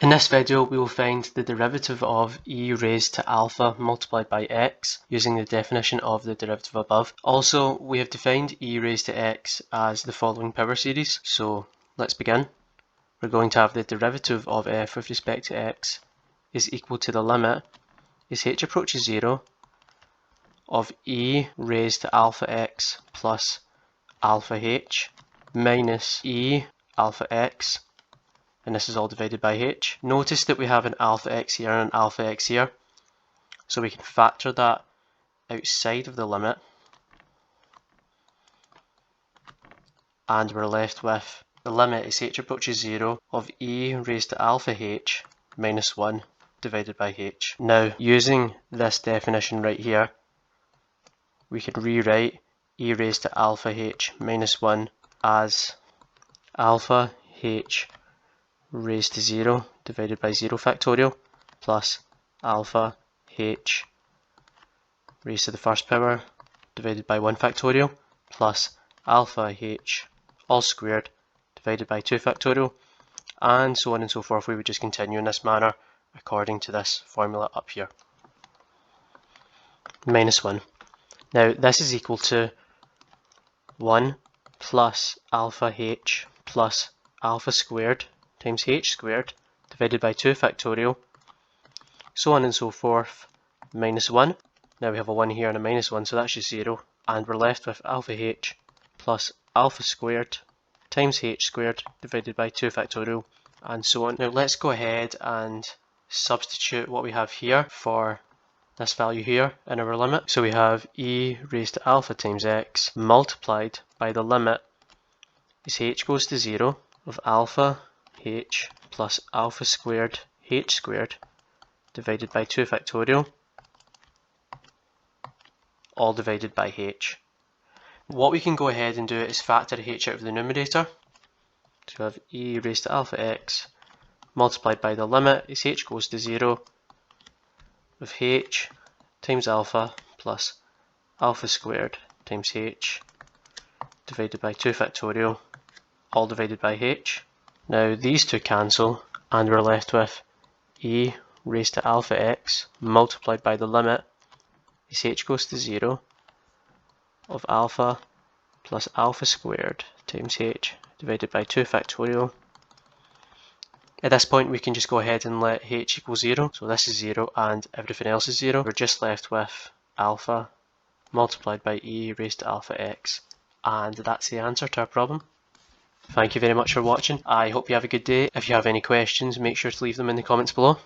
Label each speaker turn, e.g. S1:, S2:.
S1: In this video, we will find the derivative of e raised to alpha multiplied by x using the definition of the derivative above. Also, we have defined e raised to x as the following power series. So let's begin. We're going to have the derivative of f with respect to x is equal to the limit as h approaches 0 of e raised to alpha x plus alpha h minus e alpha x, and this is all divided by h. Notice that we have an alpha x here and an alpha x here, so we can factor that outside of the limit, and we're left with the limit as h approaches 0 of e raised to alpha h minus 1 divided by h. Now, using this definition right here, we can rewrite e raised to alpha h minus 1 as alpha h raised to 0 divided by 0 factorial plus alpha h raised to the first power divided by 1 factorial plus alpha h all squared divided by 2 factorial, and so on and so forth. We would just continue in this manner according to this formula up here. Minus 1. Now this is equal to 1 plus alpha h plus alpha squared times h squared divided by 2 factorial, so on and so forth, minus 1. Now we have a 1 here and a minus 1, so that's just 0, and we're left with alpha h plus alpha squared times h squared divided by 2 factorial, and so on. Now let's go ahead and substitute what we have here for this value here in our limit. So we have e raised to alpha times x multiplied by the limit as h goes to 0 of alpha h plus alpha squared h squared divided by 2 factorial, all divided by h. What we can go ahead and do is factor h out of the numerator. So we have e raised to alpha x multiplied by the limit as h goes to 0 of h times alpha plus alpha squared times h divided by 2 factorial, all divided by h. Now these two cancel, and we're left with e raised to alpha x multiplied by the limit as h goes to 0 of alpha plus alpha squared times h divided by 2 factorial. At this point we can just go ahead and let h equal 0, so this is 0 and everything else is 0. We're just left with alpha multiplied by e raised to alpha x, and that's the answer to our problem. Thank you very much for watching. I hope you have a good day. If you have any questions, make sure to leave them in the comments below.